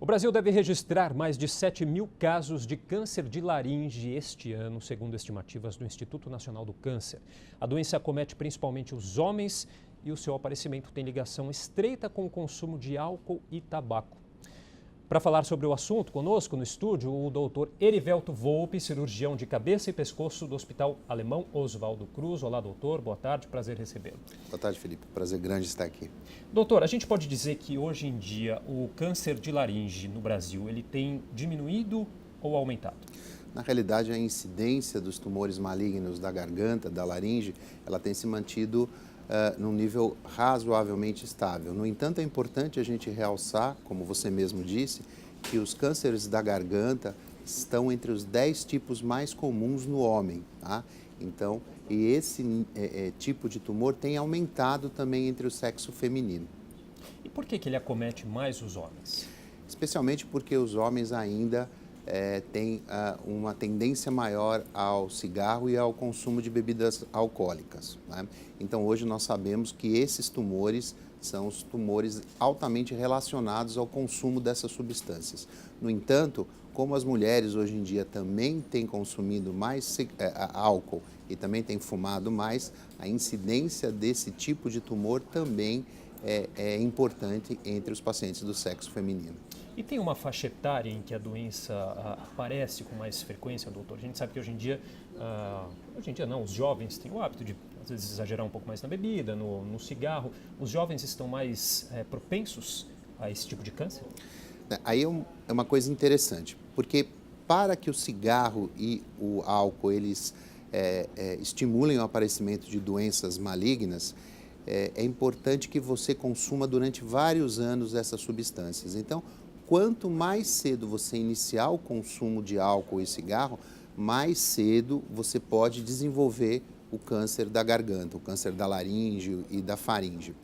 O Brasil deve registrar mais de 7.000 casos de câncer de laringe este ano, segundo estimativas do Instituto Nacional do Câncer. A doença acomete principalmente os homens e o seu aparecimento tem ligação estreita com o consumo de álcool e tabaco. Para falar sobre o assunto, conosco no estúdio, o doutor Erivelto Volpi, cirurgião de cabeça e pescoço do Hospital Alemão Oswaldo Cruz. Olá, doutor. Boa tarde. Prazer recebê-lo. Boa tarde, Felipe. Prazer grande estar aqui. Doutor, a gente pode dizer que hoje em dia o câncer de laringe no Brasil, ele tem diminuído ou aumentado? Na realidade, a incidência dos tumores malignos da garganta, da laringe, ela tem se mantido num nível razoavelmente estável. No entanto, é importante a gente realçar, como você mesmo disse, que os cânceres da garganta estão entre os 10 tipos mais comuns no homem, tá? Então, e esse tipo de tumor tem aumentado também entre o sexo feminino. E por que ele acomete mais os homens? Especialmente porque os homens ainda têm uma tendência maior ao cigarro e ao consumo de bebidas alcoólicas, né? Então, hoje nós sabemos que esses tumores são os tumores altamente relacionados ao consumo dessas substâncias. No entanto, como as mulheres hoje em dia também têm consumido mais álcool e também têm fumado mais, a incidência desse tipo de tumor também é importante entre os pacientes do sexo feminino. E tem uma faixa etária em que a doença aparece com mais frequência, doutor? A gente sabe que hoje em dia não, os jovens têm o hábito de, às vezes, exagerar um pouco mais na bebida, no cigarro. Os jovens estão mais propensos a esse tipo de câncer? Aí é uma coisa interessante, porque para que o cigarro e o álcool eles estimulem o aparecimento de doenças malignas, é importante que você consuma durante vários anos essas substâncias. Então, quanto mais cedo você iniciar o consumo de álcool e cigarro, mais cedo você pode desenvolver o câncer da garganta, o câncer da laringe e da faringe.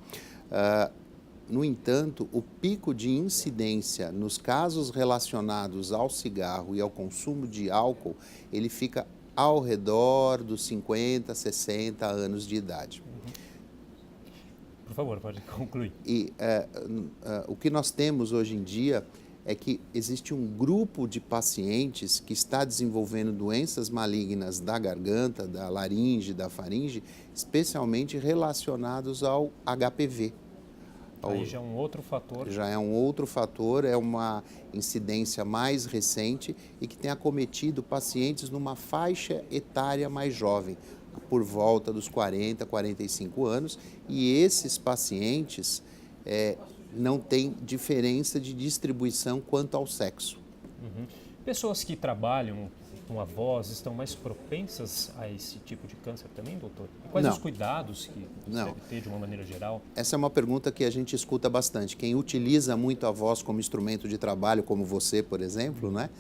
No entanto, o pico de incidência nos casos relacionados ao cigarro e ao consumo de álcool, ele fica ao redor dos 50, 60 anos de idade. Por favor, pode concluir. E o que nós temos hoje em dia é que existe um grupo de pacientes que está desenvolvendo doenças malignas da garganta, da laringe, da faringe, especialmente relacionados ao HPV. Aí já é um outro fator. Já é um outro fator, é uma incidência mais recente e que tem acometido pacientes numa faixa etária mais jovem, por volta dos 40, 45 anos, e esses pacientes não têm diferença de distribuição quanto ao sexo. Uhum. Pessoas que trabalham com a voz estão mais propensas a esse tipo de câncer também, doutor? E quais os cuidados que você deve ter de uma maneira geral? Essa é uma pergunta que a gente escuta bastante. Quem utiliza muito a voz como instrumento de trabalho, como você, por exemplo, né?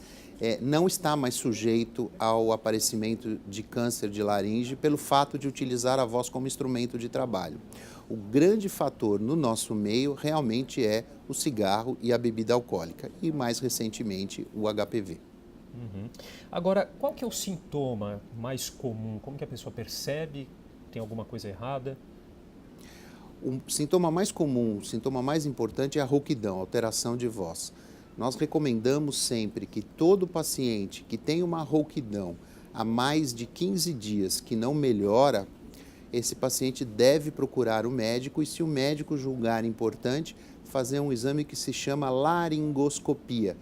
Não está mais sujeito ao aparecimento de câncer de laringe pelo fato de utilizar a voz como instrumento de trabalho. O grande fator no nosso meio realmente é o cigarro e a bebida alcoólica e, mais recentemente, o HPV. Uhum. Agora, qual que é o sintoma mais comum? Como que a pessoa percebe? Tem alguma coisa errada? O sintoma mais comum, o sintoma mais importante é a rouquidão, alteração de voz. Nós recomendamos sempre que todo paciente que tem uma rouquidão há mais de 15 dias que não melhora, esse paciente deve procurar o médico e, se o médico julgar importante, fazer um exame que se chama laringoscopia,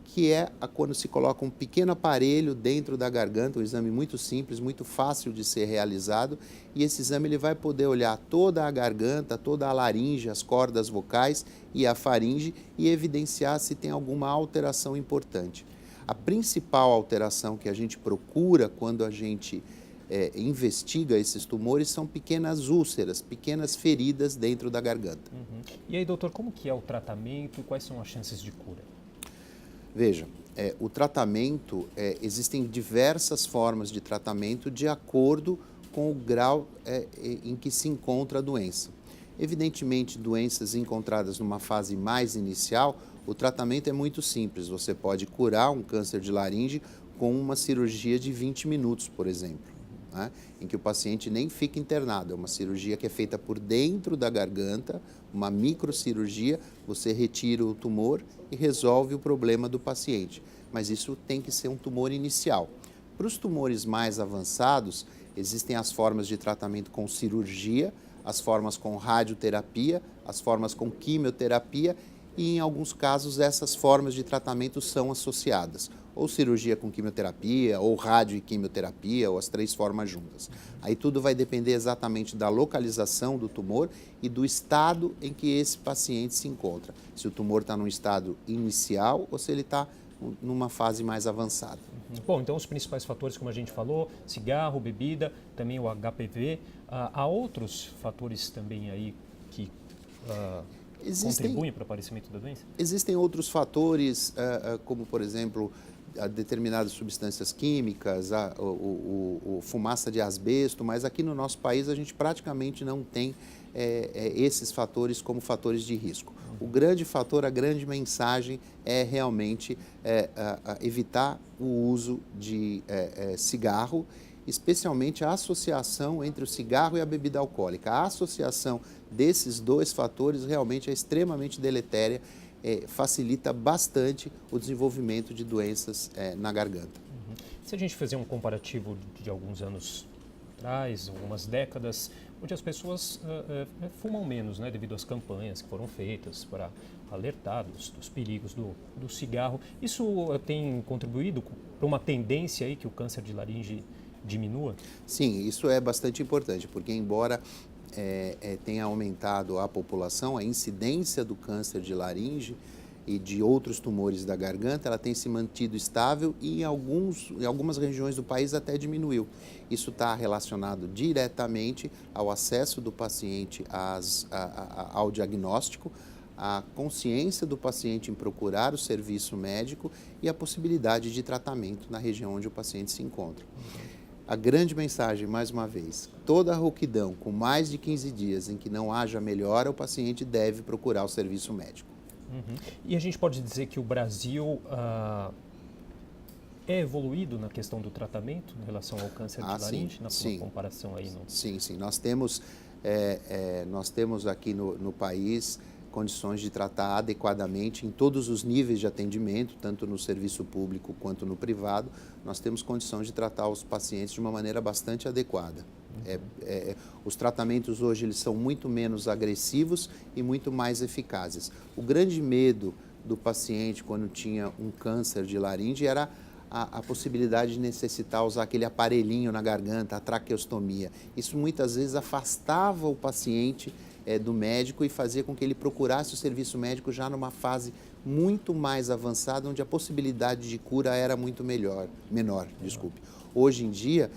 que é quando se coloca um pequeno aparelho dentro da garganta, um exame muito simples, muito fácil de ser realizado, e esse exame ele vai poder olhar toda a garganta, toda a laringe, as cordas vocais e a faringe e evidenciar se tem alguma alteração importante. A principal alteração que a gente procura quando a gente investiga esses tumores são pequenas úlceras, pequenas feridas dentro da garganta. Uhum. E aí, doutor, como que é o tratamento e quais são as chances de cura? Veja, o tratamento, existem diversas formas de tratamento de acordo com o grau em que se encontra a doença. Evidentemente, doenças encontradas numa fase mais inicial, o tratamento é muito simples. Você pode curar um câncer de laringe com uma cirurgia de 20 minutos, por exemplo. né, em que o paciente nem fica internado. É uma cirurgia que é feita por dentro da garganta, uma microcirurgia, você retira o tumor e resolve o problema do paciente. Mas isso tem que ser um tumor inicial. Para os tumores mais avançados, existem as formas de tratamento com cirurgia, as formas com radioterapia, as formas com quimioterapia e, em alguns casos, essas formas de tratamento são associadas. Ou cirurgia com quimioterapia, ou rádio e quimioterapia, ou as 3 formas juntas. Aí tudo vai depender exatamente da localização do tumor e do estado em que esse paciente se encontra. Se o tumor está num estado inicial ou se ele está numa fase mais avançada. Bom, então os principais fatores, como a gente falou, cigarro, bebida, também o HPV. Há outros fatores também aí que contribuem para o aparecimento da doença? Existem outros fatores, como por exemplo, determinadas substâncias químicas, fumaça de asbesto, mas aqui no nosso país a gente praticamente não tem esses fatores como fatores de risco. O grande fator, a grande mensagem é realmente evitar o uso de cigarro, especialmente a associação entre o cigarro e a bebida alcoólica. A associação desses 2 fatores realmente é extremamente deletéria, facilita bastante o desenvolvimento de doenças na garganta. Se a gente fizer um comparativo de alguns anos atrás, algumas décadas, onde as pessoas fumam menos, né, devido às campanhas que foram feitas para alertar dos perigos do cigarro. Isso tem contribuído para uma tendência aí que o câncer de laringe diminua? Sim, isso é bastante importante, porque embora tenha aumentado a população, a incidência do câncer de laringe e de outros tumores da garganta, ela tem se mantido estável e em algumas regiões do país até diminuiu. Isso está relacionado diretamente ao acesso do paciente ao diagnóstico, a consciência do paciente em procurar o serviço médico e a possibilidade de tratamento na região onde o paciente se encontra. A grande mensagem, mais uma vez, toda rouquidão com mais de 15 dias em que não haja melhora, o paciente deve procurar o serviço médico. E a gente pode dizer que o Brasil é evoluído na questão do tratamento em relação ao câncer de laringe, na sua comparação aí? Sim. Nós temos aqui no país condições de tratar adequadamente em todos os níveis de atendimento, tanto no serviço público quanto no privado. Nós temos condições de tratar os pacientes de uma maneira bastante adequada. Os tratamentos hoje eles são muito menos agressivos e muito mais eficazes. O grande medo do paciente quando tinha um câncer de laringe era a possibilidade de necessitar usar aquele aparelhinho na garganta, a traqueostomia. Isso muitas vezes afastava o paciente do médico e fazia com que ele procurasse o serviço médico já numa fase muito mais avançada, onde a possibilidade de cura era muito menor. Hoje em dia,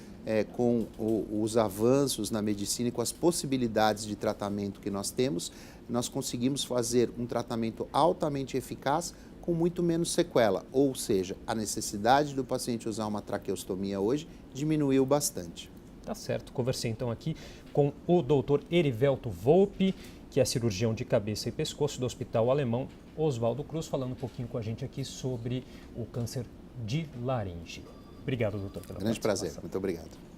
com os avanços na medicina e com as possibilidades de tratamento que nós temos, nós conseguimos fazer um tratamento altamente eficaz com muito menos sequela, ou seja, a necessidade do paciente usar uma traqueostomia hoje diminuiu bastante. Tá certo. Conversei então aqui com o Dr. Erivelto Volpi, que é cirurgião de cabeça e pescoço do Hospital Alemão Oswaldo Cruz, falando um pouquinho com a gente aqui sobre o câncer de laringe. Obrigado, doutor, pela participação. Grande prazer. Muito obrigado.